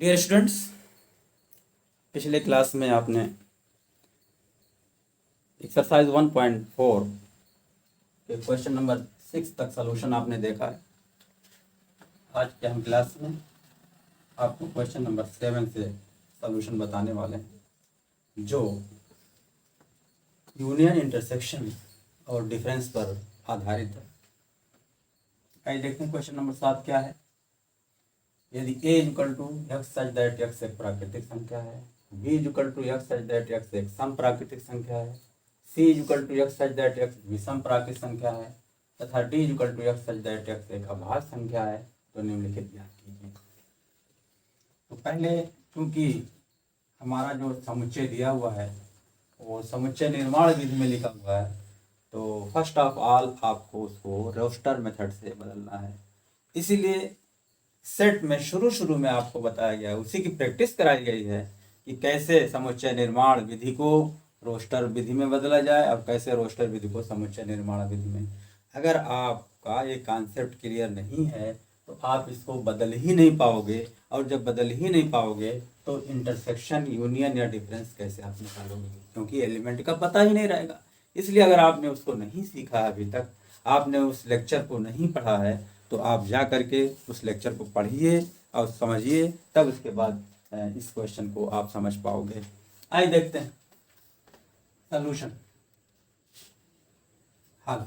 Dear students, पिछले class में आपने एक्सरसाइज 1.4 के क्वेश्चन नंबर 6 तक सलूशन आपने देखा है। आज के हम क्लास में आपको क्वेश्चन नंबर 7 से सलूशन बताने वाले हैं, जो यूनियन, इंटरसेक्शन और डिफरेंस पर आधारित है। आइए देखते हैं क्वेश्चन नंबर 7 क्या है। यदि a equal to x such that x एक प्राकृतिक संख्या है, b equal to x such that x एक सम प्राकृतिक संख्या है, c equal to x such that x विषम प्राकृतिक संख्या है तथा d equal to x such that x एक अभाज्य संख्या है, तो निम्नलिखित ज्ञात कीजिए। तो पहले चूंकि हमारा जो समुच्चय दिया हुआ है वो समुच्चय निर्माण विधि में लिखा हुआ है, तो फर्स्ट ऑफ ऑल आपको उसको रोस्टर मेथड से बदलना है। इसीलिए सेट में शुरू में आपको बताया गया है, उसी की प्रैक्टिस कराई गई है कि कैसे समुच्चय निर्माण विधि को रोस्टर विधि में बदला जाए और कैसे रोस्टर विधि को समुच्चय निर्माण विधि में। अगर आपका ये कॉन्सेप्ट क्लियर नहीं है तो आप इसको बदल ही नहीं पाओगे, और जब बदल ही नहीं पाओगे तो इंटरसेक्शन, यूनियन या डिफरेंस कैसे आप निकालोगे, क्योंकि एलिमेंट का पता ही नहीं रहेगा। इसलिए अगर आपने उसको नहीं सीखा अभी तक, आपने उस लेक्चर को नहीं पढ़ा है, तो आप जा करके उस लेक्चर को पढ़िए और समझिए, तब उसके बाद इस क्वेश्चन को आप समझ पाओगे। आइए देखते हैं सॉल्यूशन, हल।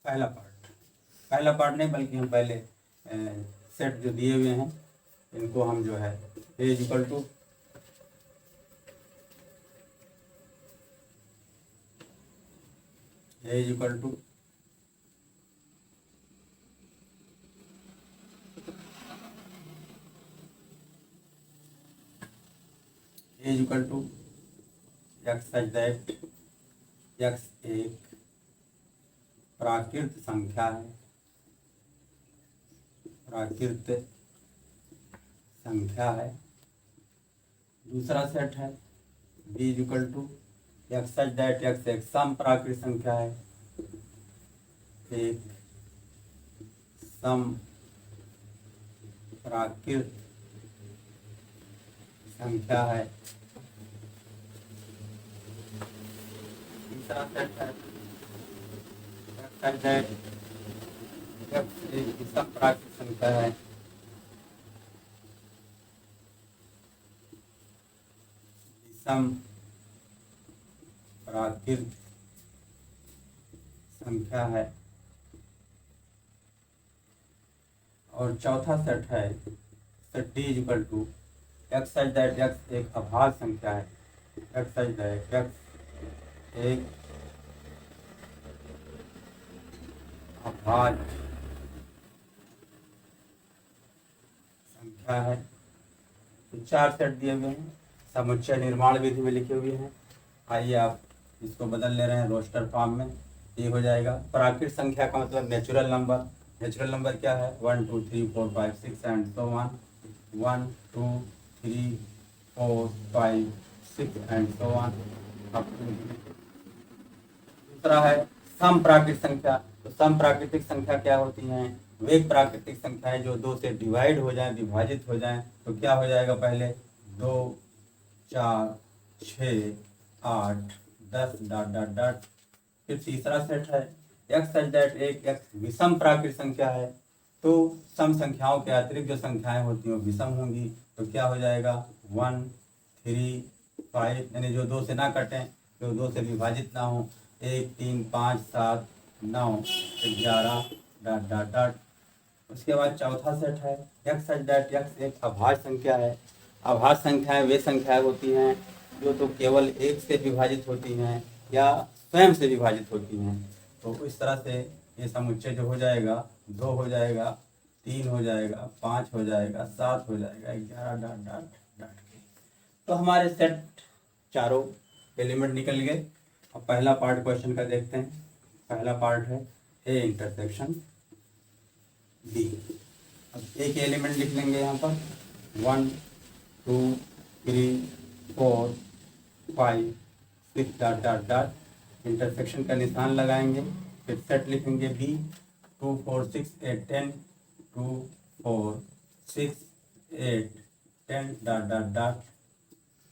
पहला पार्ट नहीं बल्कि हम पहले सेट जो दिए हुए हैं इनको हम जो है a equal to x such that x एक प्राकृत संख्या है, दूसरा सेट है b equal to x such that x एक सम प्राकृत संख्या है, एक सम प्राकृत संख्या है। तीसरा सेट है एक्स सच दैट एक्स एक विषम प्राकृत संख्या है, विषम प्राकृत संख्या है। और चौथा सेट है set d equal to x such that x एक अभाज्य संख्या है, एक्स सच दैट एक्स एक अभाज्य संख्या है। तो 4 सेट दिए हुए हैं, समुच्चय निर्माण विधि में लिखे हुए हैं। आइए आप इसको बदल ले रहे हैं रोस्टर फॉर्म में। ये हो जाएगा प्राकृत संख्या का मतलब नेचुरल नंबर। नेचुरल नंबर क्या है? 1 2 3 4 5 6 and so on, 1 2 3 4 5 6 and so on. दूसरा है सम प्राकृतिक संख्या। तो सम प्राकृतिक संख्या क्या होती हैं? वे प्राकृतिक संख्याएं जो 2 से डिवाइड हो जाएं, विभाजित हो जाएं, तो क्या हो जाएगा? पहले 2 4 6 8 10 डॉट डॉट डॉट। फिर तीसरा सेट है एक्स सच दैट एक एक्स विषम प्राकृतिक संख्या है। तो सम संख्याओं के अतिरिक्त जो संख्याएं होती हैं वो विषम होंगी, तो क्या हो जाएगा? 1 3 5, यानी जो 2 से ना कटें, जो 2 से विभाजित ना हो, 1 3 5 7 9 11 डॉट डॉट डॉट। उसके बाद चौथा सेट है एक्स सच दैट एक्स एक अभाज्य संख्या है। अभाज्य संख्याएं वे संख्याएं होती हैं जो तो केवल 1 से विभाजित होती हैं या स्वयं से विभाजित होती हैं। तो इस तरह से ये समुच्चय जो हो जाएगा 2 हो जाएगा, 3 हो जाएगा, 5 हो जाएगा, 7 हो जाएगा, 11 डॉट डॉट डॉट। तो हमारे सेट चारों एलिमेंट निकल गए। अब पहला पार्ट क्वेश्चन का देखते हैं। पहला पार्ट है ए इंटरसेक्शन बी। अब एक एलिमेंट लिख लेंगे यहाँ पर 1 2 3 4 5 6 डॉट डॉट डॉट। इंटरसेक्शन का निशान लगाएंगे, फिर सेट लिखेंगे B 2 4 6 8 10 2 4 6 8 10 dot dot dot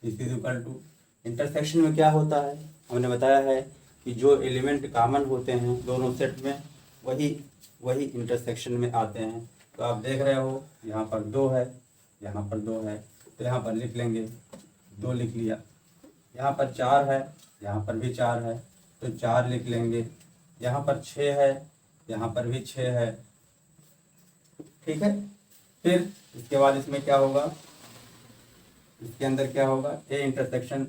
this is equal to. Intersection में क्या होता है, हमने बताया है कि जो एलिमेंट कॉमन होते हैं दोनों सेट में वही इंटरसेक्शन में आते हैं। तो आप देख रहे हो यहाँ पर 2 है, यहाँ पर 2 है, तो यहाँ पर लिख लेंगे 2 लिख लिया। यहाँ पर 4 है, यहाँ पर भी 4 है, तो 4 लिख लेंगे। यहाँ पर 6 है, यहाँ पर भी 6 है। ठीक है, फिर इसके बाद इसमें क्या होगा, इसके अंदर क्या होगा, ए इंटरसेक्शन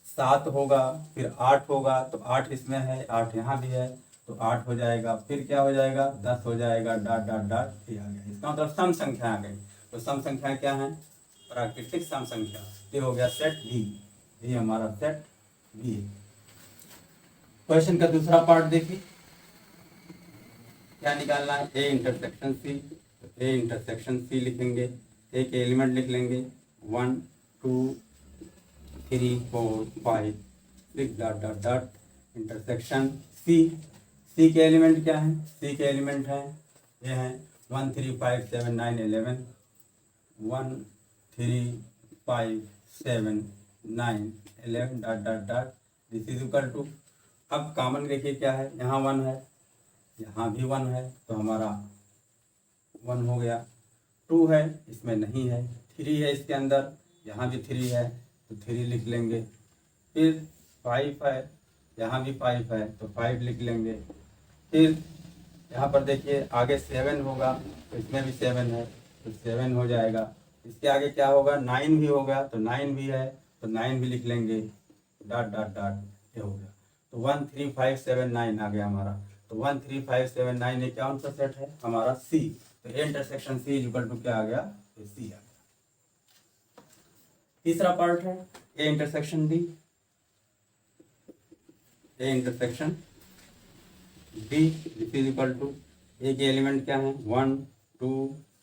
7 होगा, फिर 8 होगा, तो 8 इसमें है, 8 यहाँ भी है, तो 8 हो जाएगा। फिर क्या हो जाएगा, 10 हो जाएगा, डॉट डॉट डॉट ये आ गया। इसका मतलब सम संख्या आ गई। तो सम संख्या क्या है, प्राकृतिक सम संख्या। ये हो गया सेट बी, ये हमारा सेट बी है। क्वेश्चन का दूसरा पार्ट देखिए, क्या निकालना है, ए इंटरसेक्शन सी। तो ए इंटरसेक्शन सी लिखेंगे, एक एलिमेंट लिख लेंगे 1 2 3 4 5 6 dot dot dot intersection C. C के एलिमेंट क्या है, सी के एलिमेंट हैं ये हैं 1 3 5 7 9 11 1 3 5 7 9 11 dot dot dot this is equal to. अब कॉमन देखिए क्या है, यहाँ 1 है, यहाँ भी 1 है, तो हमारा 1 हो गया। 2 है, इसमें नहीं है। 3 है इसके अंदर, यहाँ भी 3 है, तो 3 लिख लेंगे। फिर 5 है, यहाँ भी 5 है, तो 5 लिख लेंगे। फिर यहाँ पर देखिए आगे 7 होगा, तो इसमें भी 7 है, तो 7 हो जाएगा। इसके आगे क्या होगा, 9 भी होगा, तो 9 भी है, तो 9 भी लिख लेंगे, डॉट डॉट डॉट ये हो गया। तो 1 3 5 7 9 आ गया हमारा। तो 1 3 5 7 9 ये कौन सा सेट है, हमारा सी। तो A intersection C is equal to क्या आ गया, तो सी आ गया। तीसरा पार्ट है A intersection D. A intersection D this is equal to, A के एलिमेंट क्या है, 1 2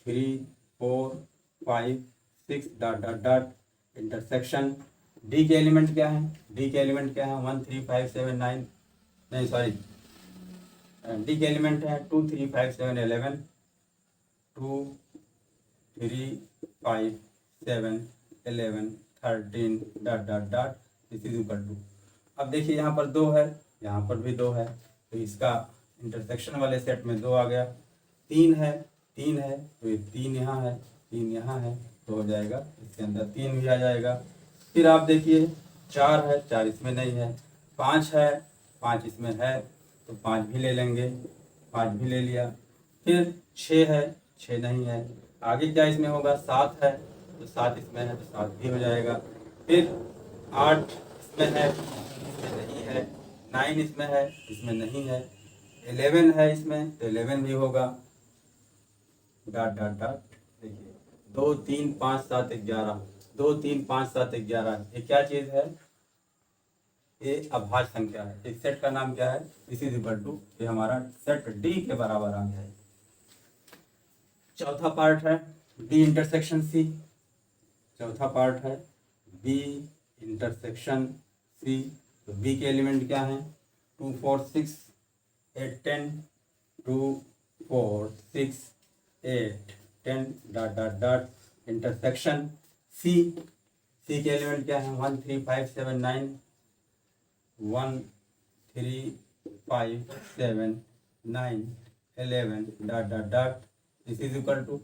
3 4 5 6 dot dot dot intersection D के एलिमेंट क्या है, डी के एलिमेंट क्या है 1 3 5 7 9 नहीं सॉरी डी के एलिमेंट है 2 3 5 7 11 2 3 5 7 11 13 dot dot dot this is equal to. अब देखिए यहाँ पर 2 है, यहाँ पर भी 2 है, तो इसका इंटरसेक्शन वाले सेट में 2 आ गया। 3 है, 3 है, तो ये 3 यहाँ है, 3 यहाँ है, तो हो जाएगा इसके अंदर 3 भी आ जाएगा। फिर आप देखिए 4 है, 4 इसमें नहीं है। 5 है, 5 इसमें है, तो 5 भी ले लेंगे, 5 भी ले लिया। फिर 6 है, 6 नहीं है। आगे क्या इसमें होगा, 7 है, तो 7 इसमें है, तो 7 भी हो जाएगा। फिर 8 इसमें है, इसमें नहीं है। 9 इसमें है, इसमें नहीं है। 11 है इसमें, तो 11 भी होगा, डॉट डॉट डॉट। देखिए 2 3 5 7 11 2 3 5 7 11 ये क्या चीज़ है, ये अभाज्य संख्या है। इस सेट का नाम क्या है, इसी इक्वल टू, ये हमारा सेट डी के बराबर आ गया है। चौथा पार्ट है बी इंटरसेक्शन सी। चौथा पार्ट है बी इंटरसेक्शन सी। तो बी के एलिमेंट क्या हैं, 2 4 6 8 10 2 4 6 8 10 dot dot dot intersection C. C के एलिमेंट क्या है, 1 3 5 7 9 1 3 5 7 9 11 dot dot dot this is equal to.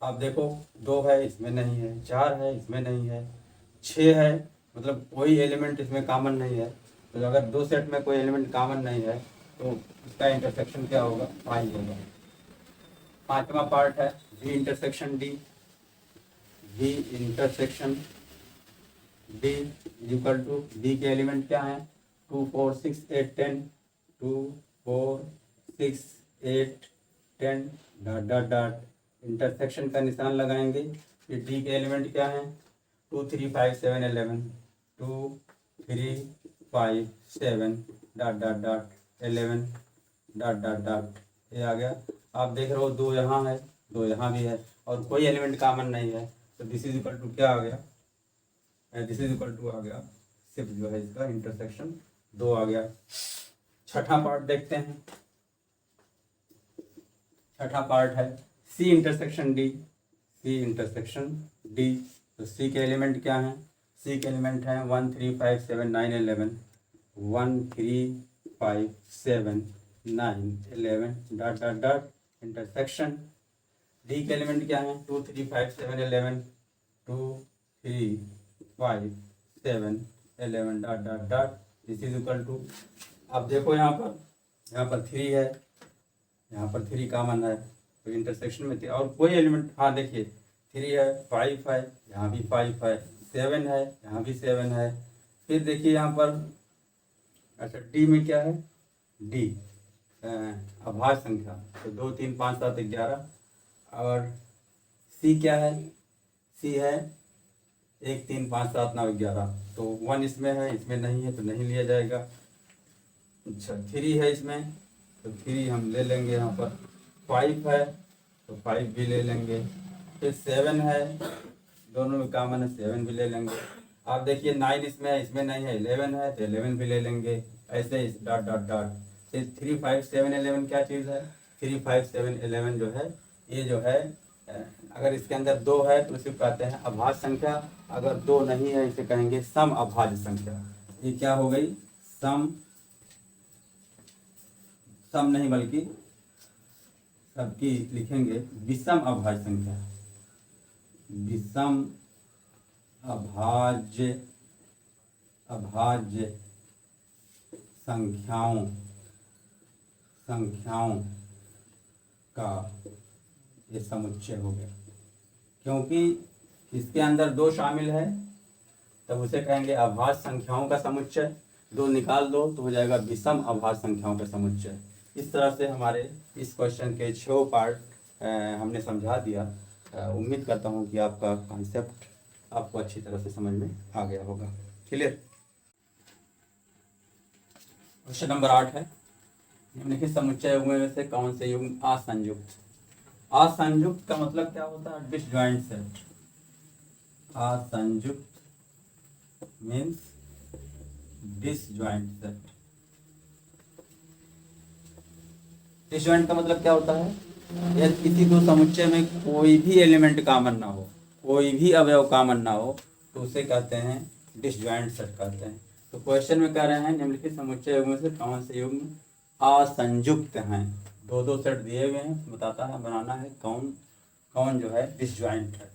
आप देखो 2 है, इसमें नहीं है। 4 है, इसमें नहीं है। 6 है, मतलब कोई एलिमेंट इसमें कॉमन नहीं है। तो अगर 2 सेट में कोई एलिमेंट कॉमन नहीं है तो इसका इंटरसेक्शन क्या होगा, 5 होगा। पांचवा पार्ट है B intersection D. B intersection D equal to, D के एलिमेंट क्या है, 2 4 6 8 10 2 4 6 8 10 डॉट डॉट डॉट इंटरसेक्शन का निशान लगाएंगे। फिर डी के एलिमेंट क्या है, 2 3 5 7 11 2 3 5 7 dot dot dot 11 dot dot dot ये आ गया। आप देख रहे हो 2 यहाँ है, 2 यहाँ भी है, और कोई एलिमेंट कॉमन नहीं है। तो दिस इज इक्वल टू क्या आ गया, दिस इज इक्वल टू आ गया, सिर्फ जो है इसका इंटरसेक्शन 2 आ गया। छठा पार्ट देखते हैं। छठा पार्ट है C intersection D. C intersection D. तो सी के एलिमेंट क्या हैं? सी के एलिमेंट हैं 1 3 5 7 9 11, 1 3 5 7 9 11 dot dot dot intersection. D के एलिमेंट क्या हैं? 2 3 5 7 11, 2 3 5 7 11 dot dot dot this is equal to. अब देखो यहाँ पर 3 है, यहाँ पर 3 कॉमन है, तो इंटरसेक्शन में और कोई एलिमेंट, हाँ देखिए 3 है, 5 है, यहाँ भी 5 है, 7 है, यहाँ भी 7 है। फिर देखिए यहाँ पर, अच्छा डी में क्या है? डी अभाज्य संख्या, तो 2 3 5 7 11। और सी क्या है? सी है 1 3 5 7 9 11, तो 1 इसमें है, इसमें नहीं है तो नहीं लिया जाएगा। अच्छा 3 है इसमें, तो 3 हम ले लेंगे यहाँ पर। 5 है तो 5 भी ले लेंगे। फिर 7 है, दोनों में कॉमन है, 7 भी ले लेंगे। आप देखिए 9 इसमें है, इसमें नहीं है, 11 है तो 11 भी ले लेंगे। ऐसे ही डॉट डॉट डॉट। फिर 3 5 7 11 क्या चीज़ है? 3 5 7 11 जो है, ये जो है अगर इसके अंदर 2 है तो इसे कहते हैं अभाज्य संख्या। अगर 2 नहीं है इसे कहेंगे सम अभाज्य संख्या। ये क्या हो गई? सम नहीं बल्कि सबकी लिखेंगे विषम अभाज्य संख्या। विषम अभाज्य संख्याओं का ये समुच्चय हो गया। क्योंकि इसके अंदर 2 शामिल है तब उसे कहेंगे अभाज्य संख्याओं का समुच्चय। 2 निकाल दो तो हो जाएगा विषम अभाज्य संख्याओं का समुच्चय। इस तरह से हमारे इस क्वेश्चन के 6 पार्ट हमने समझा दिया। उम्मीद करता हूँ कि आपका कॉन्सेप्ट आपको अच्छी तरह से समझ में आ गया होगा। क्लियर? क्वेश्चन नंबर 8 है, निम्नलिखित समुच्चय युग्म में से कौन से युग्म असंयुक्त? असंयुक्त का मतलब क्या होता है? Disjoint set. असंयुक्त मीन्स डिसजॉइंट सेट। डिसजॉइंट का मतलब क्या होता है? यदि किसी दो समुच्चय में कोई भी एलिमेंट कॉमन ना हो, कोई भी अवयव कॉमन ना हो, तो उसे कहते हैं डिसजॉइंट सेट कहते हैं। तो क्वेश्चन में कह रहे हैं निम्नलिखित समुच्चय युग्म से कौन से युग्म असंयुक्त हैं? 2 सेट दिए हुए हैं, बताता है बनाना है कौन जो है डिसजॉइंट है।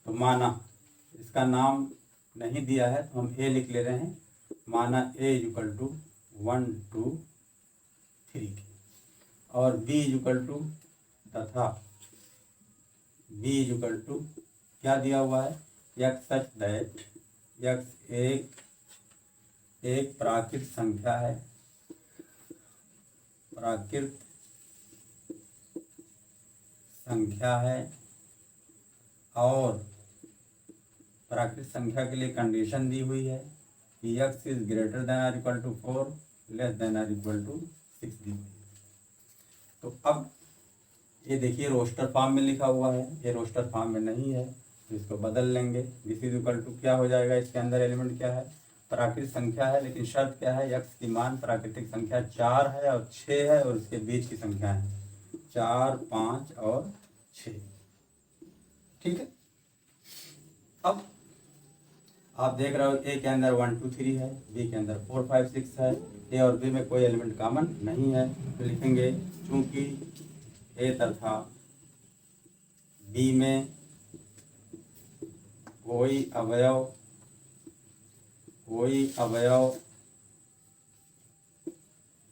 तो माना इसका नाम नहीं दिया है तो हम ए लिख ले रहे हैं। माना ए इक्वल टू 1 2 3 और बी इक्वल टू तथा बी इक्वल टू क्या दिया हुआ है? एक्स सच दैट एक्स एक प्राकृत संख्या है, प्राकृत संख्या है। और प्राकृत संख्या के लिए कंडीशन दी हुई है कि x is greater than or equal to 4 less than or equal to 6 दी हुई है। तो अब ये देखिए रोस्टर फॉर्म में लिखा हुआ है, ये रोस्टर फॉर्म में नहीं है तो इसको बदल लेंगे। दिस इज इक्वल टू क्या हो जाएगा? इसके अंदर एलिमेंट क्या है? प्राकृतिक संख्या है, लेकिन शर्त क्या है? x की मान प्राकृतिक संख्या 4 है और 6 है और उसके बीच की संख्या है 4 5 और 6। ठीक है। अब आप देख रहे हो ए के अंदर 1 2 3 है, बी के अंदर 4 5 6 है। ए और बी में कोई एलिमेंट कॉमन नहीं है तो लिखेंगे चूंकि ए तथा बी में कोई अवयव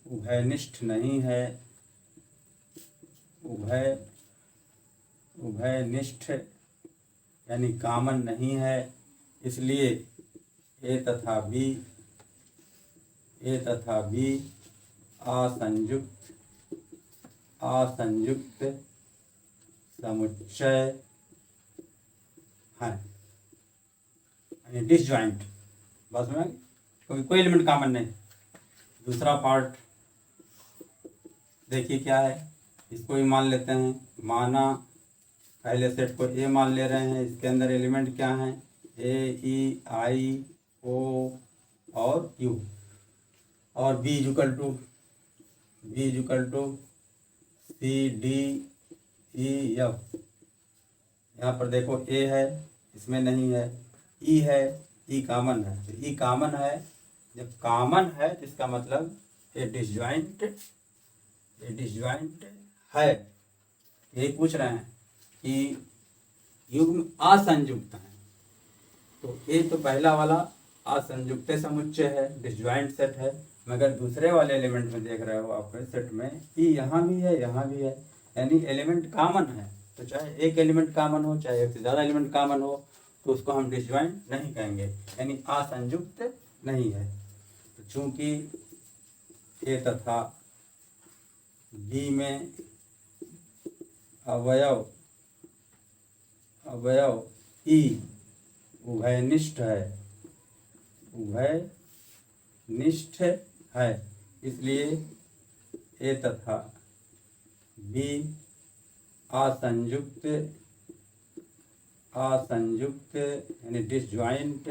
उभयनिष्ठ नहीं है, उभयनिष्ठ यानी कॉमन नहीं है, इसलिए ए तथा बी असंयुक्त समुच्चय है, यानी डिसजॉइंट। बस में कोई एलिमेंट कॉमन नहीं। दूसरा पार्ट देखिए क्या है, इसको भी मान लेते हैं। माना पहले सेट को ए मान ले रहे हैं, इसके अंदर एलिमेंट क्या हैं? ए ई आई ओ और यू। और B equal to C D E F, यहाँ पर देखो ए है, इसमें नहीं है, ई है, ई कॉमन है, तो ई कॉमन है। जब कॉमन है तो इसका मतलब ये डिसजॉइंट है। यही पूछ रहे हैं कि युग्म असंयुक्त है, तो ये तो पहला वाला असंयुक्त समुच्चय है, डिसजॉइंट सेट है। मगर दूसरे वाले एलिमेंट में देख रहे हो आपके सेट में ई यहाँ भी है, यहाँ भी है, यानी एलिमेंट कॉमन है। तो चाहे एक एलिमेंट कॉमन हो, चाहे एक से ज़्यादा एलिमेंट कॉमन हो, तो उसको हम डिसजॉइंट नहीं कहेंगे, यानी असंयुक्त नहीं है। तो चूंकि ए तथा बी में अवयव ई उभयनिष्ठ है, इसलिए ए तथा बी असंयुक्त यानी डिसजॉइंट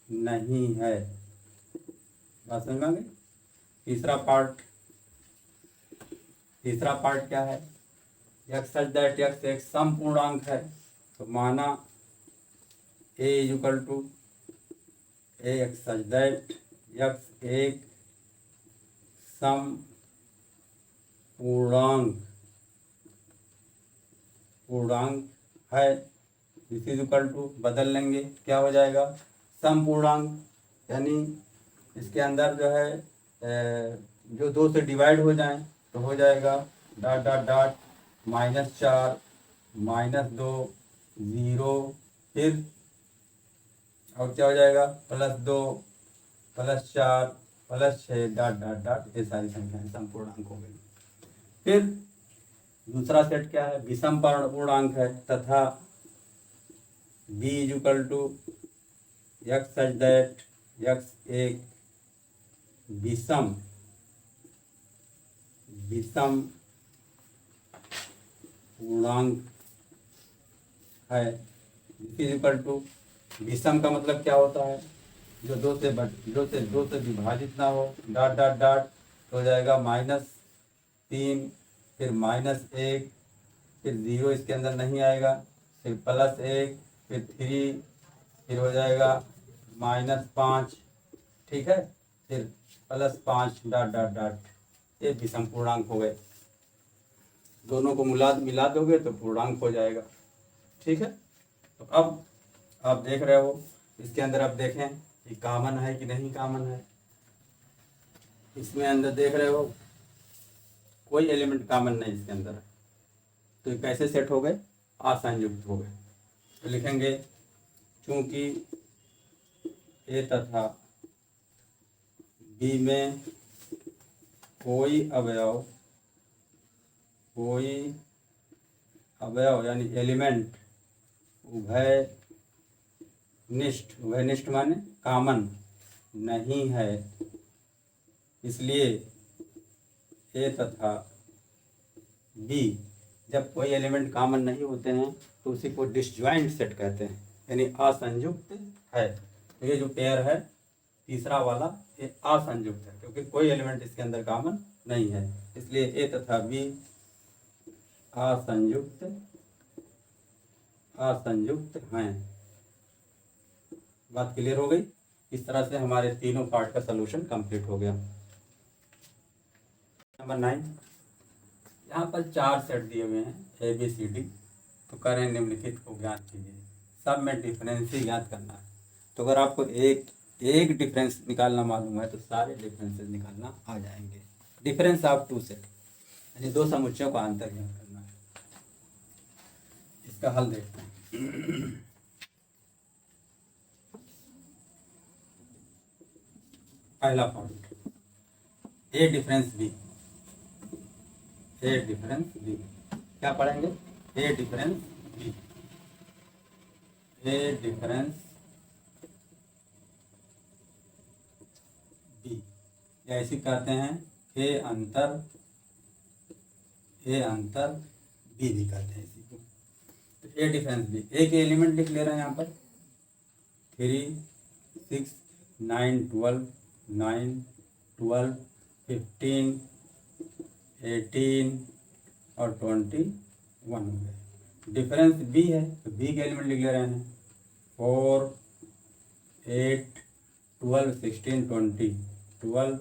नहीं है। बात समझ में आ गई। तीसरा पार्ट क्या है? x सच दैट x एक सम पूर्णांक है, तो माना a equal to x such that x एक सम पूर्णांक है। इस इक्वल टू बदल लेंगे, क्या हो जाएगा? सम पूर्णांक, यानी इसके अंदर जो है जो 2 से डिवाइड हो जाए तो हो जाएगा डॉट डॉट डॉट -4 -2 0, फिर और क्या हो जाएगा? +2 +4 +6 डॉट डॉट डॉट, ये सारी संख्याएं समपूर्णांक हो गई। फिर दूसरा सेट क्या है? विषम पूर्णांक है, तथा b equal to x such that x एक विषम पूर्णांक है। इक्वल टू विषम का मतलब क्या होता है? जो दो से विभाजित ना हो, डॉट डॉट डॉट, तो हो जाएगा -3, फिर -1, फिर 0 इसके अंदर नहीं आएगा, फिर +1, फिर 3, फिर हो जाएगा -5, ठीक है, फिर +5 डॉट डॉट डॉट, ये विषम पूर्णांक हो गए। दोनों को मिला दोगे तो पूर्णांक हो जाएगा, ठीक है। तो अब आप देख रहे हो इसके अंदर, आप देखें कि कॉमन है कि नहीं कॉमन है। इसमें अंदर देख रहे हो कोई एलिमेंट कॉमन नहीं इसके अंदर है, तो ये कैसे सेट हो गए? असंयुक्त हो गए। तो लिखेंगे चूंकि ए तथा बी में कोई अवयव यानी एलिमेंट उभयनिष्ठ माने कॉमन नहीं है, इसलिए ए तथा बी, जब कोई एलिमेंट कॉमन नहीं होते हैं तो उसी को डिसजॉइंट सेट कहते हैं, यानी असंयुक्त है। तो ये जो पेयर है तीसरा वाला, ये असंयुक्त है, क्योंकि कोई एलिमेंट इसके अंदर कॉमन नहीं है, इसलिए ए तथा बी असंयुक्त हैं। बात क्लियर हो गई। इस तरह से हमारे तीनों पार्ट का सलूशन कंप्लीट हो गया। नंबर 9, यहाँ पर 4 सेट दिए हुए हैं ABCD, तो करें निम्नलिखित को ज्ञात कीजिए। सब में डिफरेंस ही ज्ञात करना है। तो अगर आपको एक डिफरेंस निकालना मालूम है तो सारे डिफरेंसेस निकालना आ जाएंगे। डिफरेंस ऑफ 2 सेट, यानी 2 समुच्चयों का अंतर ज्ञात करना है। इसका हल देखते हैं। पहला पॉइंट, ए डिफरेंस बी। क्या पढ़ेंगे? A difference B. या ऐसे कहते हैं ए अंतर बी भी कहते हैं इसी को। तो ए डिफरेंस बी, ए के एलिमेंट लिख ले रहे हैं यहाँ पर 3 6 9 12 9 12 15 18 और 21 हो गए। डिफरेंस बी है तो बी के एलिमेंट लिख ले रहे हैं 4 8 12 16 20 12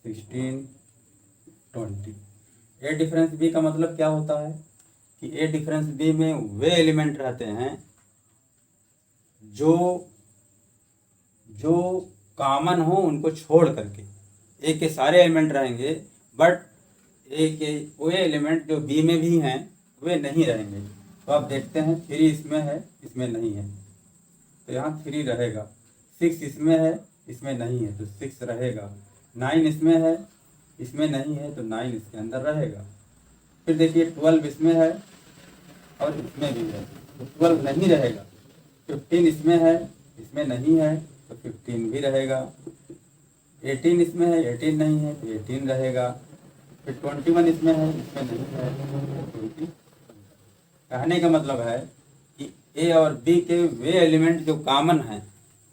16 20। ए डिफरेंस बी का मतलब क्या होता है कि ए डिफरेंस बी में वे एलिमेंट रहते हैं जो जो कॉमन हो उनको छोड़ करके। ए के सारे एलिमेंट रहेंगे बट ए के वो एलिमेंट जो बी में भी हैं वे नहीं रहेंगे। तो आप देखते हैं 3 इसमें है, इसमें नहीं है, तो यहाँ 3 रहेगा। 6 इसमें है, इसमें नहीं है, तो 6 रहेगा। 9 इसमें है, इसमें नहीं है, तो 9 इसके अंदर रहेगा। फिर देखिए 12 इसमें है और इसमें भी है, तो 12 नहीं रहेगा। 15 इसमें है, इसमें नहीं है, तो 15 भी रहेगा। 18 इसमें है, 18 नहीं है, तो 18 रहेगा। फिर 21 इसमें है, इसमें नहीं है, तो 20। कहने का मतलब है कि ए और बी के वे एलिमेंट जो कॉमन हैं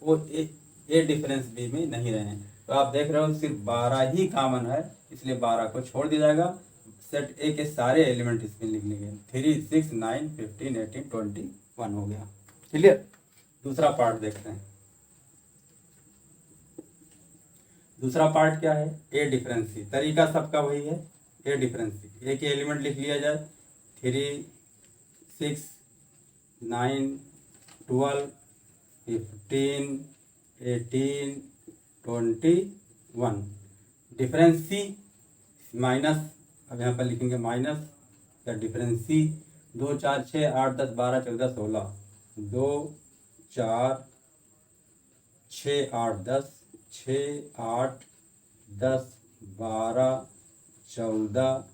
वो ए डिफरेंस बी में नहीं रहे हैं। तो आप देख रहे हो सिर्फ 12 ही कॉमन है, इसलिए 12 को छोड़ दिया जाएगा। सेट ए के सारे एलिमेंट इसमें लिख लिए गए 3 6 9 15 18 21 हो गया। क्लियर। दूसरा पार्ट देखते हैं। दूसरा पार्ट क्या है, ए डिफरेंस सी। तरीका सबका वही है, ए डिफरेंस सी। ए के एलिमेंट लिख लिया जाए 3 6 9 12 15 18 21। डिफरेंस सी माइनस, अब यहाँ पर लिखेंगे माइनस या difference C. 2 4 6 8 10 12 14 16, 2 4 6 8 10 6 8 10 12 14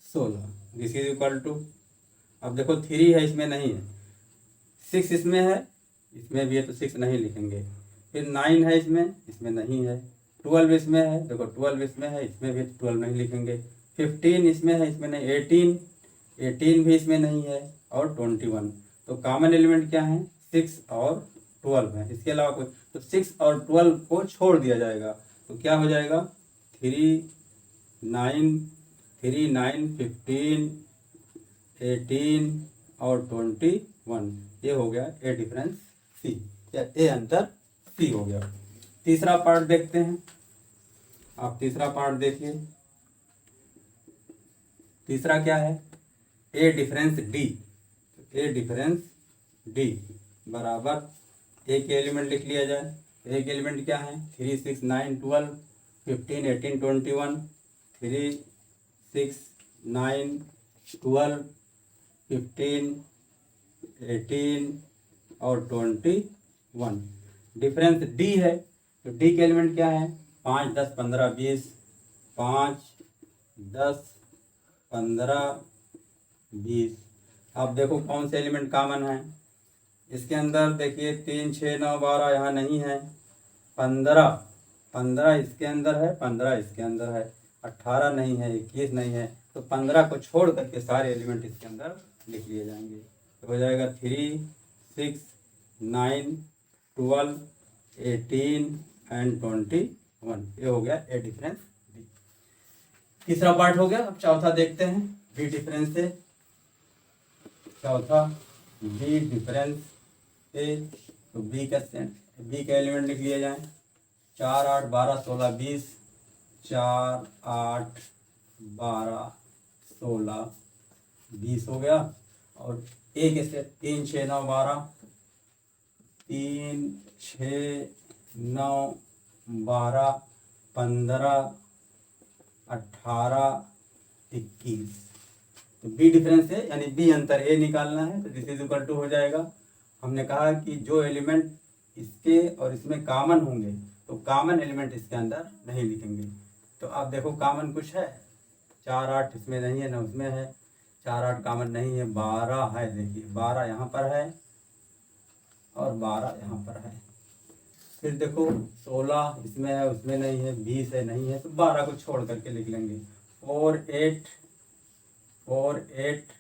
16। This is equal to, अब देखो 3 है इसमें नहीं है, 6 इसमें है, इसमें भी है, तो 6 नहीं लिखेंगे। फिर 9 है इसमें, इसमें नहीं है। 12 इसमें है, देखो 12 इसमें है, इसमें भी 12 नहीं लिखेंगे। 15 इसमें है, इसमें नहीं। 18 भी इसमें नहीं है, और 21। तो कॉमन एलिमेंट क्या है, 6 और 12 है, इसके अलावा कोई। तो 6 और 12 को छोड़ दिया जाएगा, तो क्या हो जाएगा 3 9 15 18 और 21। ये हो गया ए डिफरेंस सी, या ए अंतर सी हो गया। तीसरा पार्ट देखते हैं। आप तीसरा पार्ट देखिए। तीसरा क्या है, A difference D. A difference D बराबर, ए के एलिमेंट लिख लिया जाए। ए के एलिमेंट क्या है, 3 6 9 12 15 18 21। 3 6 9 12 15 18 और 21। डिफरेंस डी है, तो डी के एलिमेंट क्या है, 5 10 15 20। 5 10 15 20। अब देखो कौन से एलिमेंट कॉमन है इसके अंदर। देखिए 3 6 9 12 यहाँ नहीं है। 15 इसके अंदर है, 15 इसके अंदर है। 18 नहीं है, 21 नहीं है, तो 15 को छोड़ करके सारे एलिमेंट इसके अंदर लिख लिए जाएंगे। तो हो जाएगा 3 6 9 12 18 एंड 21। ये हो गया ए डिफरेंस डी। तीसरा पार्ट हो गया। अब चौथा देखते हैं, बी डिफरेंस से। चौथा बी डिफरेंस ए। तो बी का एलिमेंट लिख लिए जाए 4 8 12 16 20। 4 8 12 16 20 हो गया। और ए के सेट 3 6 9 12। 3 6 9 12 15 18 21। तो बी डिफरेंस है, यानी बी अंतर ए निकालना है। तो दिस इज इक्वल टू हो जाएगा, हमने कहा कि जो एलिमेंट इसके और इसमें कॉमन होंगे तो कॉमन एलिमेंट इसके अंदर नहीं लिखेंगे। तो आप देखो कॉमन कुछ है, 4 8 इसमें नहीं है, ना उसमें है। 4 8 कॉमन नहीं है। 12 है, देखिए 12 यहाँ पर है और 12 यहाँ पर है। फिर देखो 16 इसमें है, उसमें नहीं है। 20 है, नहीं है, तो 12 को छोड़ करके लिख लेंगे। 4 8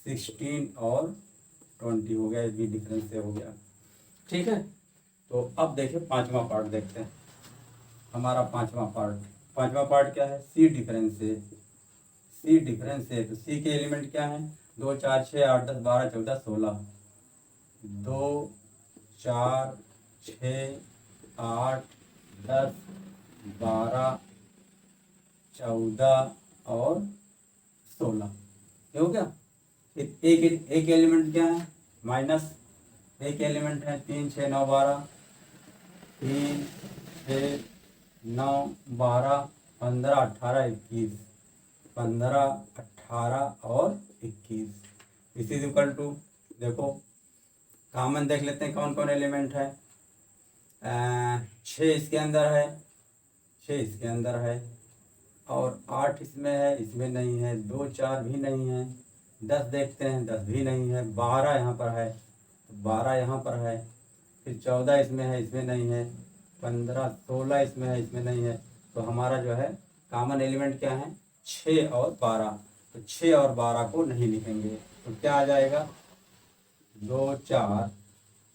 16 और 20 हो गया। बी डिफरेंस से हो गया। ठीक है। तो अब देखिए पांचवा पार्ट देखते हैं। हमारा पांचवा पार्ट क्या है, सी डिफरेंस से। सी डिफरेंस है। तो सी के एलिमेंट क्या हैं? 2 4 6 8 10 12 14 16। 2 4 6 8 10 12 14 और 16। ये हो गया। फिर एक एलिमेंट क्या है? माइनस। एक एलिमेंट है 3 6 9 12। 3 6 9 12 15 18 21। 15 18 और 21 इज इक्वल टू, देखो कॉमन देख लेते हैं कौन कौन एलिमेंट है। 6 इसके अंदर है, 6 इसके अंदर है, और 8 इसमें है, इसमें नहीं है। 2 4 भी नहीं है। 10 देखते हैं, 10 भी नहीं है। 12 यहाँ पर है, तो 12 यहाँ पर है। फिर 14 इसमें है, इसमें नहीं है। 15 16 इसमें है, इसमें नहीं है। तो हमारा जो है कॉमन एलिमेंट क्या है? 6 और 12। तो 6 और 12 को नहीं लिखेंगे, तो क्या आ जाएगा? 2 4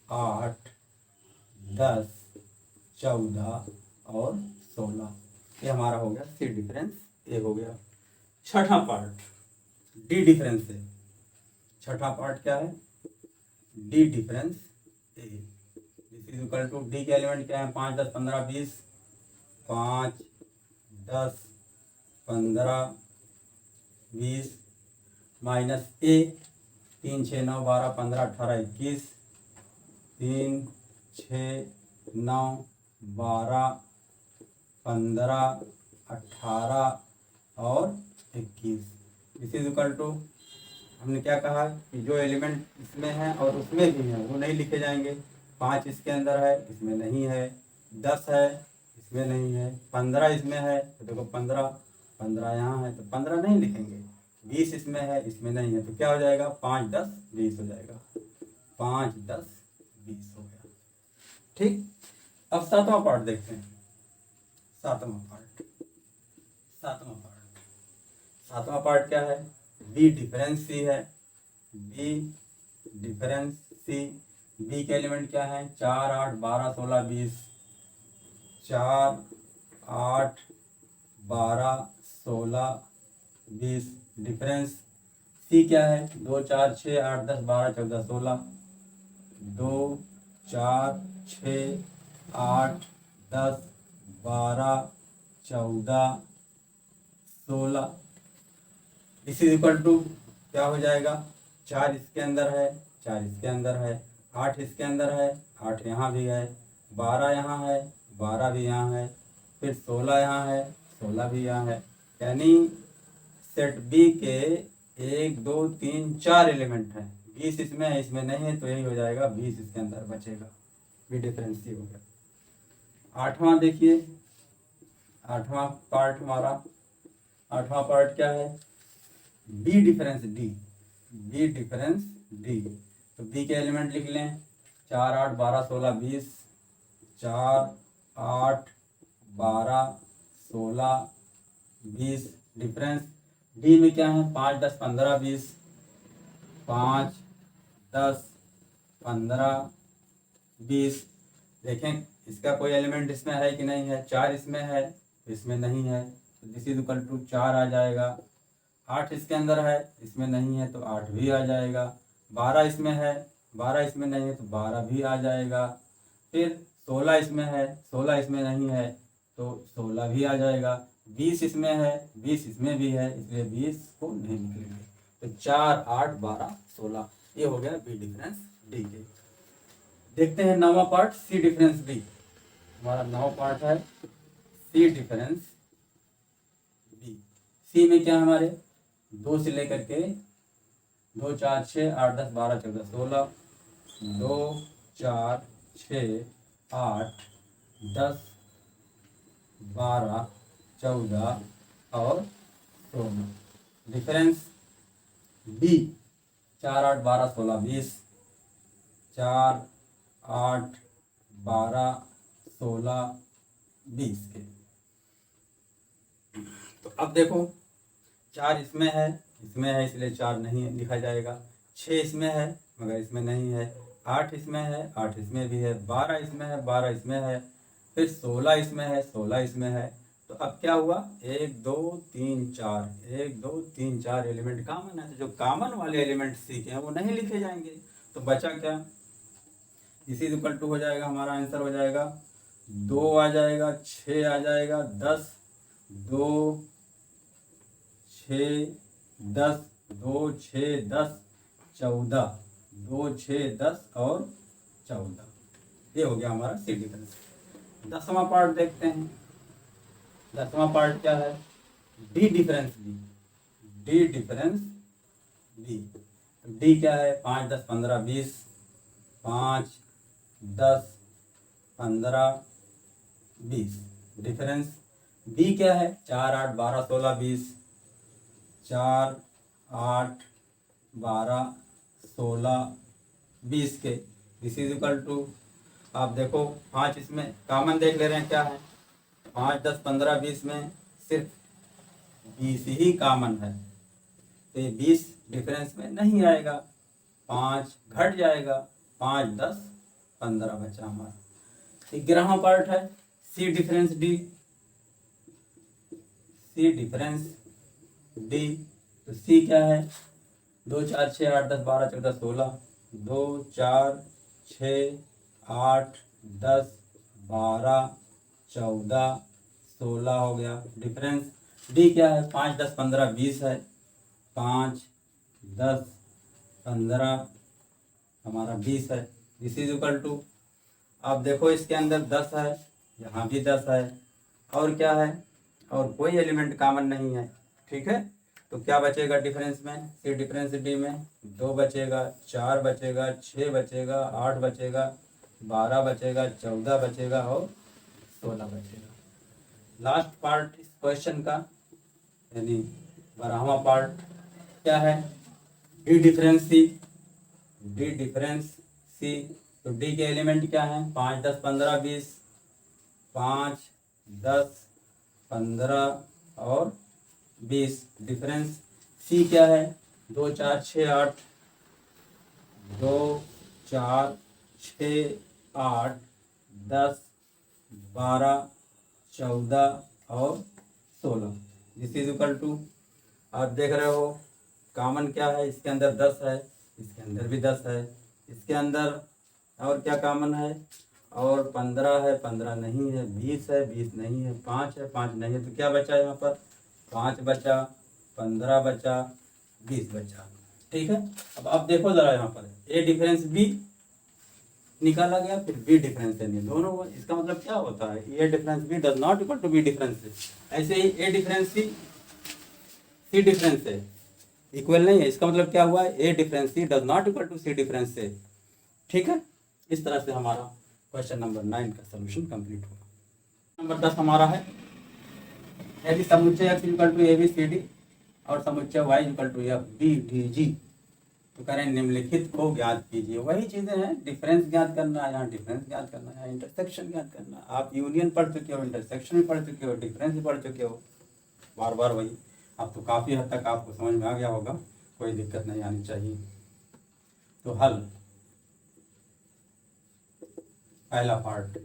8 10 14 और 16। ये हमारा हो गया सी डिफरेंस ए हो गया। छठा पार्ट डी डिफरेंस ए। छठा पार्ट क्या है? D difference A. This is equal to, D के एलिमेंट क्या है? 5 10 15 20। 5 10 15 20 माइनस ए 3 6 9 12 15 18 21। 3 6 9 12 15 18 और 21। दिस इज इक्वल टू, हमने क्या कहा कि जो एलिमेंट इसमें है और उसमें भी है वो नहीं लिखे जाएंगे। 5 इसके अंदर है, इसमें नहीं है। 10 है, इसमें नहीं है। 15 इसमें है, तो देखो 15 यहाँ है, तो 15 नहीं लिखेंगे। 20 इसमें है, इसमें नहीं है, तो क्या हो जाएगा? 5 10 20 हो जाएगा। 5 10 20 हो गया। ठीक। अब सातवां पार्ट देखते हैं। सातवां पार्ट सातवां पार्ट क्या है? बी डिफरेंस सी है। बी डिफरेंस सी। बी के एलिमेंट क्या है? 4 8 12 16 20। 4 8 12 16 20 डिफरेंस सी क्या है? 2 4 6 8 10 12 14 16। 2 4 6 8 10 12 14 16। इस इज इक्वल टू, क्या हो जाएगा? 4 इसके अंदर है, 4 इसके अंदर है। 8 इसके अंदर है, 8 यहाँ भी है। 12 यहाँ है, 12 भी यहाँ है। फिर 16 यहाँ है, 16 भी यहाँ है। यानी सेट बी के 1 2 3 4 एलिमेंट हैं। 20 इसमें है, इसमें नहीं है, तो यही हो जाएगा 20 इसके अंदर बचेगा। बी डिफरेंस सी हो गया। आठवां देखिए, आठवां पार्ट हमारा। आठवां पार्ट क्या है? B difference D. B difference D. तो बी के एलिमेंट लिख लें। 4 8 12 16 20। 4 8 12 16 20 डिफरेंस डी में क्या है? 5 10 15 20। 5 10 15 20। देखें इसका कोई एलिमेंट इसमें है कि नहीं है? 4 इसमें है, इसमें नहीं है, तो दिस इज इक्वल टू 4 आ जाएगा। 8 इसके अंदर है, इसमें नहीं है, तो 8 भी आ जाएगा। 12 इसमें है, 12 इसमें नहीं है, तो 12 भी आ जाएगा। फिर 16 इसमें है, 16 इसमें नहीं है, तो 16 भी आ जाएगा। 20 इसमें है, 20 इसमें भी है, इसलिए 20 को नहीं निकलेंगे। तो 4 8 12 16 ये हो गया बी डिफरेंस डी के। देखते हैं नौवां पार्ट सी डिफरेंस डी। हमारा 9वां पार्ट है सी डिफरेंस डी। सी में क्या हमारे 2 से लेकर के 2 4 6 8 10 12 14 16। 2 4 6 8 10 12 14 और 16। Difference B 4 8 12 16 20। 4 8 12 16 20 के। तो अब देखो 4 इसमें है, इसलिए 4 नहीं लिखा जाएगा। 6 इसमें है मगर इसमें नहीं है। 8 इसमें है, 8 इसमें भी है। 12 इसमें है, 12 इसमें है। फिर 16 इसमें है, 16 इसमें है। तो अब क्या हुआ, 1 2 3 4, 1 2 3 4 एलिमेंट कॉमन है। जो कॉमन वाले एलिमेंट सी के हैं वो नहीं लिखे जाएंगे, तो बचा क्या, इसी इक्वल टू हो जाएगा, हमारा आंसर हो जाएगा 2 आ जाएगा, 6 आ जाएगा, 10, 2 6 10, 2 6 10 14, 2 6 10 और 14, ये हो गया हमारा सी डिफरेंस। 10वां पार्ट देखते हैं। 10वां पार्ट क्या है, D difference B. D difference B, D क्या है, 5 10 15 20, 5 10 15 20। डिफरेंस बी क्या है, 4 8 12 16 20, 4 8 12 16 20 के। दिस इज इक्वल टू, आप देखो 5 इसमें कॉमन देख ले रहे हैं, क्या है 5 10 15 20 में सिर्फ 20 ही कॉमन है, तो ये 20 डिफरेंस में नहीं आएगा, 5 घट जाएगा, 5 10 15 बचा हमारा। 11वां पार्ट है सी डिफरेंस डी। सी डिफरेंस डी, तो सी क्या है, 2 4 6 8 10 12 14 16, 2 4 6 8 10 12 14 16 हो गया। डिफरेंस डी क्या है, 5 10 15 20 है, 5 10 15 हमारा 20 है। दिस इज इक्वल टू, आप देखो इसके अंदर 10 है, यहाँ भी 10 है, और क्या है, और कोई एलिमेंट कॉमन नहीं है, ठीक है। तो क्या बचेगा डिफरेंस में, सी डिफरेंस डी में 2 बचेगा, 4 बचेगा, 6 बचेगा, 8 बचेगा, 12 बचेगा, 14 बचेगा और 16 बचेगा। लास्ट पार्ट इस क्वेश्चन का, यानी 12वां पार्ट क्या है, डी डिफरेंस सी। डी डिफरेंस सी, तो डी के एलिमेंट क्या हैं, 5 10 15 20, 5 10 15 और 20। डिफरेंस सी क्या है, 2 4 6 8, 2 4 6 8 10 12 14 और 16। दिस इज इक्वल टू, आप देख रहे हो कॉमन क्या है, इसके अंदर 10 है, इसके अंदर भी 10 है, इसके अंदर और क्या कॉमन है, और 15 है, 15 नहीं है, 20 है, 20 नहीं है, 5 है, 5 नहीं है, तो क्या बचा यहाँ पर, 5 बचा, 15 बचा, 20 बचा, ठीक है। अब आप देखो जरा यहाँ पर ए डिफरेंस बी निकाला गया, फिर बी डिफरेंस है, दोनों, इसका मतलब क्या होता है, A difference B does not equal to B difference है। ऐसे ही ए डिफरेंस सी डिफरेंस है इक्वल नहीं है, इसका मतलब क्या हुआ, A difference C does not equal to C difference से, ठीक है। इस तरह से हमारा क्वेश्चन नंबर 9 का सोल्यूशन कंप्लीट हुआ। नंबर 10 हमारा है, यदि समुच्चय x equal to A B C D और समुच्चय y equal to F B D G, तो करें निम्नलिखित को ज्ञात कीजिए। वही चीज़ें हैं, डिफरेंस ज्ञात करना है, यहाँ डिफरेंस ज्ञात करना है, इंटरसेक्शन ज्ञात करना है। आप यूनियन पढ़ चुके हो, इंटरसेक्शन भी पढ़ चुके हो, डिफरेंस भी पढ़ चुके हो, बार बार वही। अब तो काफ़ी हद तक आपको समझ में आ गया होगा, कोई दिक्कत नहीं आनी चाहिए। तो हल, पहला part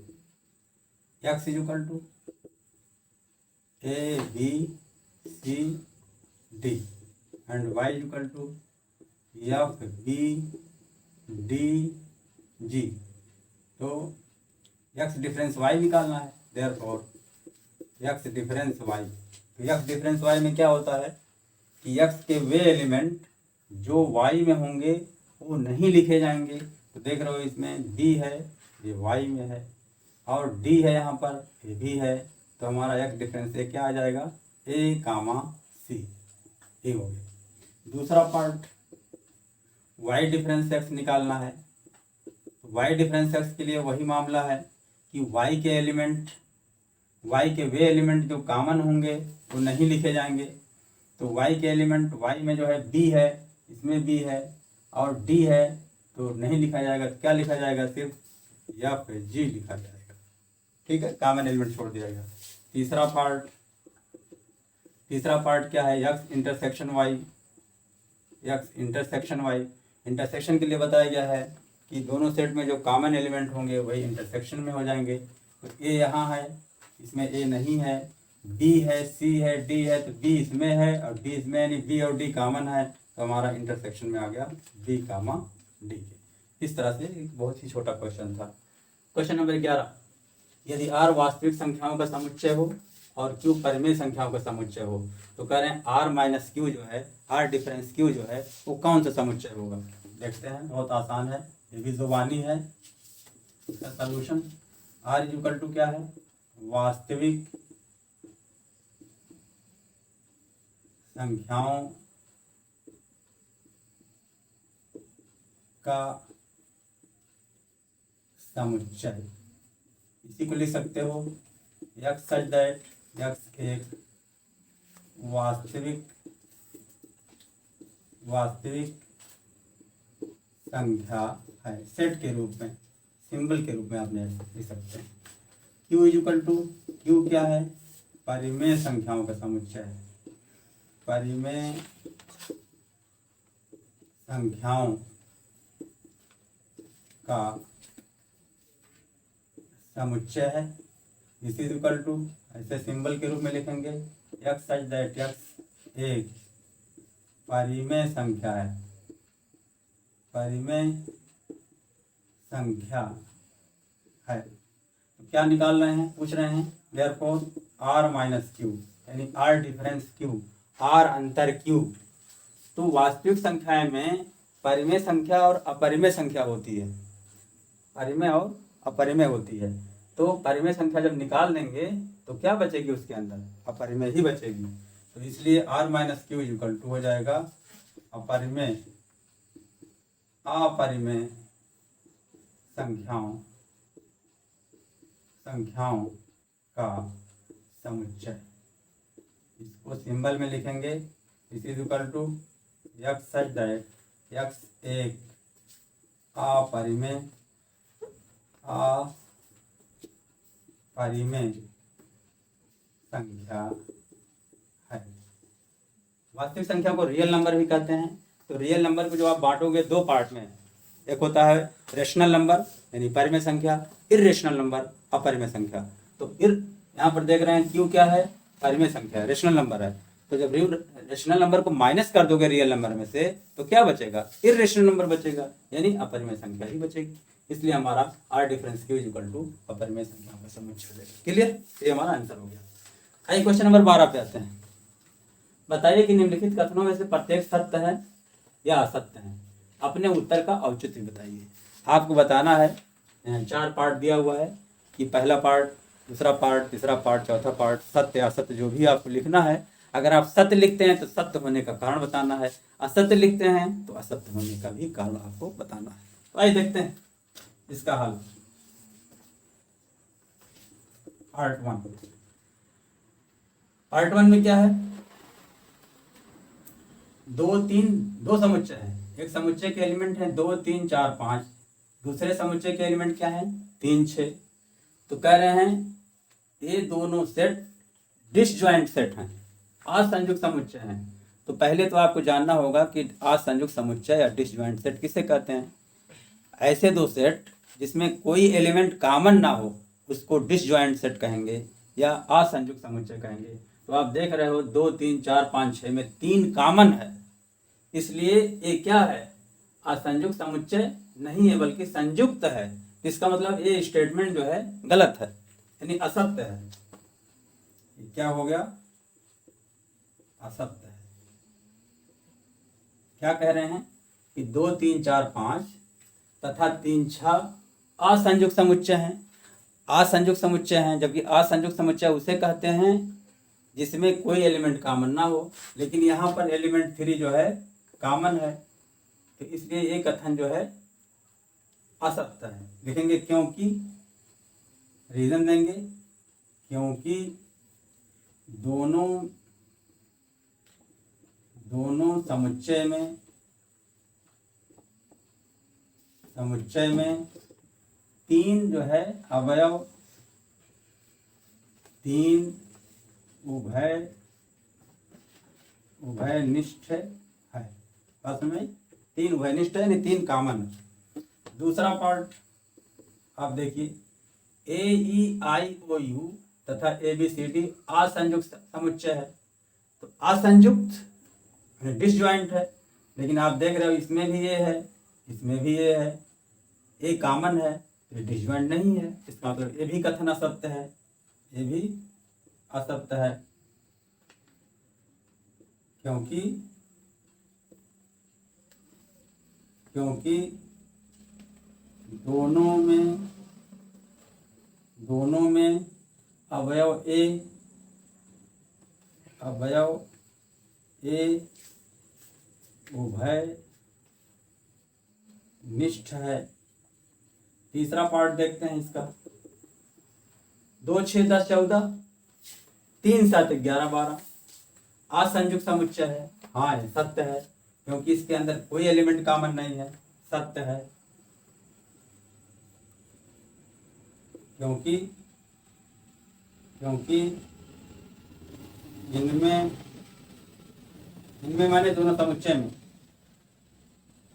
x equal to A B C D and y equal to F B D G. तो x डिफरेंस y निकालना है, देयरफॉर x डिफरेंस y। तो x डिफरेंस y में क्या होता है कि x के वे एलिमेंट जो y में होंगे वो नहीं लिखे जाएंगे। तो देख रहे हो इसमें b है, ये y में है, और d है यहाँ पर, ये भी है, तो हमारा x डिफरेंस ए क्या आ जाएगा, a कामा c, ये हो गया। दूसरा पार्ट y डिफरेंस x निकालना है। y डिफरेंस x के लिए वही मामला है कि y के एलिमेंट, y के वे एलिमेंट जो कॉमन होंगे वो नहीं लिखे जाएंगे। तो y के एलिमेंट, y में जो है b है, इसमें b है और d है, तो नहीं लिखा जाएगा। क्या लिखा जाएगा, सिर्फ या फिर g लिखा जाएगा, ठीक है, कॉमन एलिमेंट छोड़ दिया जाएगा। तीसरा पार्ट क्या है, x intersection y। x intersection y, intersection के लिए बताया गया है कि दोनों सेट में जो कॉमन एलिमेंट होंगे वही इंटरसेक्शन में हो जाएंगे। तो a यहाँ है, इसमें a नहीं है, बी है, सी है, डी है, तो बी इसमें है और डी इसमें, यानी बी और डी कॉमन है, तो हमारा इंटरसेक्शन में आ गया बी कामा डी के। इस तरह से एक बहुत ही छोटा क्वेश्चन था। क्वेश्चन नंबर 11, यदि आर वास्तविक संख्याओं का समुच्चय हो और क्यू परिमेय संख्याओं का समुच्चय हो, तो कह रहे हैं आर माइनस क्यू जो है, आर डिफरेंस क्यू जो है, वो कौन सा समुच्चय होगा। देखते हैं, बहुत आसान है, ये भी जुबानी है। इसका सॉल्यूशन आर इक्वल टू क्या है, वास्तविक संख्याओं का समुच्चय। इसी को लिख सकते हो x सच दैट x एक वास्तविक संख्या है, सेट के रूप में, सिंबल के रूप में आपने लिख सकते हैं। q इक्वल टू, q क्या है, परिमेय संख्याओं का समुच्चय है, परिमेय संख्याओं का समुच्चय है। दिस इज इक्वल टू, ऐसे सिंबल के रूप में लिखेंगे x सच दैट x एक परिमेय संख्या है, परिमेय संख्या है। तो क्या निकाल रहे हैं, पूछ रहे हैं, देयरफॉर r माइनस क्यू, यानी r डिफरेंस क्यू, r अंतर क्यू। तो वास्तविक संख्याएं में परिमेय संख्या और अपरिमेय संख्या होती है, परिमेय और अपरिमेय होती है। तो परिमेय संख्या जब निकाल लेंगे तो क्या बचेगी उसके अंदर, अपरिमेय ही बचेगी। तो इसलिए r minus Q equal to हो जाएगा अपरिमेय संख्याओं का समुच्चय। इसको सिंबल में लिखेंगे, this is equal to x such that x एक अपरिमेय संख्या है। वास्तविक संख्या को रियल नंबर भी कहते हैं। तो रियल नंबर को जो आप बांटोगे दो पार्ट में, एक होता है रेशनल नंबर यानी परिमेय संख्या, इर्रेशनल नंबर अपरिमेय संख्या। तो यहाँ पर देख रहे हैं क्यू क्या है, परिमेय संख्या है, रेशनल नंबर है। तो जब रेशनल नंबर को माइनस कर दोगे रियल नंबर में से, तो क्या बचेगा, इर्रेशनल नंबर बचेगा, यानी अपरिमेय संख्या ही बचेगी। इसलिए हमारा r difference Q equal to अपरिमेय संख्या का समुच्चय। क्लियर, ये हमारा आंसर हो गया। आइए क्वेश्चन नंबर 12 पे आते हैं। बताइए कि निम्नलिखित कथनों में से प्रत्येक सत्य है या असत्य है, अपने उत्तर का औचित्य बताइए। आपको बताना है, 4 पार्ट दिया हुआ है कि पहला पार्ट, दूसरा पार्ट, तीसरा पार्ट, चौथा पार्ट, सत्य असत्य जो भी आपको लिखना है। अगर आप सत्य लिखते हैं तो सत्य होने का कारण बताना है, असत्य लिखते हैं तो असत्य होने का भी कारण आपको बताना है। तो आइए देखते हैं इसका हल। पार्ट वन में क्या है, दो समुच्चय है। एक समुच्चय के एलिमेंट है 2, 3, 4, 5। दूसरे समुच्चय के एलिमेंट क्या है, 3, 6। तो कह रहे हैं ये दोनों सेट डिसजॉइंट सेट हैं, असंयुक्त समुच्चय हैं। तो पहले तो आपको जानना होगा कि असंयुक्त समुच्चय या डिसजॉइंट सेट किसे कहते हैं। ऐसे दो सेट जिसमें कोई एलिमेंट कॉमन ना हो उसको डिसजॉइंट सेट कहेंगे या असंयुक्त समुच्चय कहेंगे। तो आप देख रहे हो 2, 3, 4, 5, 6 में 3 कॉमन है, इसलिए ये क्या है, असंयुक्त समुच्चय नहीं है बल्कि संयुक्त है। इसका मतलब ये स्टेटमेंट जो है गलत है, यानी असत्य है। ये क्या हो गया, असत्य है। क्या कह रहे हैं कि 2, 3, 4, 5 तथा 3, 6 असंयुक्त समुच्चय हैं, असंयुक्त समुच्चय हैं। जबकि असंयुक्त समुच्चय उसे कहते हैं जिसमें कोई एलिमेंट कॉमन ना हो, लेकिन यहाँ पर एलिमेंट 3 जो है कॉमन है। तो इसलिए ये कथन जो है असत्य है। लिखेंगे क्योंकि, रीजन देंगे, क्योंकि दोनों समुच्चय में 3 जो है अवयव, 3 उभयनिष्ठ है। बस में 3 उभयनिष्ठ है यानी 3 कॉमन है। दूसरा पार्ट आप देखिए, AEIOU तथा ABCD असंयुक्त समुच्चय है। तो असंयुक्त डिसजॉइंट है, लेकिन आप देख रहे हो इसमें भी ये है, इसमें भी ये है, ए कॉमन है, तो ये डिसजॉइंट नहीं है। इसका मतलब ये भी कथन असत्य है, ये भी असत्य है, क्योंकि दोनों में अवयव ए उभय निष्ठ है। तीसरा पार्ट देखते हैं इसका। 2, 6, 10, 14, 3, 7, 11, 12 असंयुक्त समुच्चय है। हाँ ये सत्य है, क्योंकि इसके अंदर कोई एलिमेंट कॉमन नहीं है, सत्य है। क्योंकि इनमें माने दोनों समुच्चय में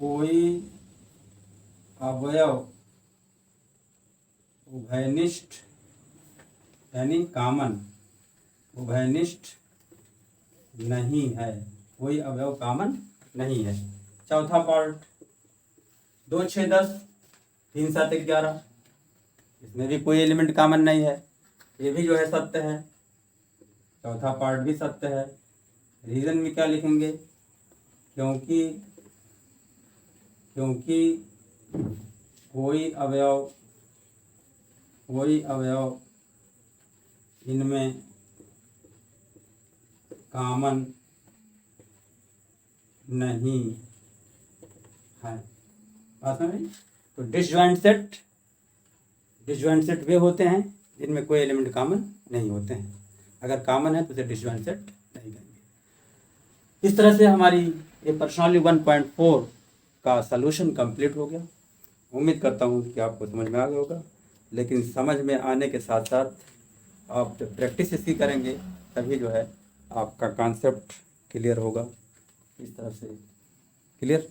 कोई अवयव उभयनिष्ठ यानी कॉमन उभयनिष्ठ नहीं है, कोई अवयव कॉमन नहीं है। चौथा पार्ट 2, 6, 10, 3, 7, 11, इसमें भी कोई एलिमेंट कॉमन नहीं है, ये भी जो है सत्य है। चौथा पार्ट भी सत्य है। रीजन में क्या लिखेंगे? क्योंकि कोई अवयव इनमें कॉमन नहीं है। बात समझ? तो डिसजॉइंट सेट वे होते हैं जिनमें कोई एलिमेंट कॉमन नहीं होते हैं। अगर कॉमन है तो उसे डिसजॉइंट सेट नहीं कहेंगे। इस तरह से हमारी ये पर्सनली 1.4 का सलूशन कंप्लीट हो गया। उम्मीद करता हूँ कि आपको समझ में आ गया होगा, लेकिन समझ में आने के साथ साथ आप जब प्रैक्टिस इसकी करेंगे तभी जो है आपका कॉन्सेप्ट क्लियर होगा। इस तरह से क्लियर।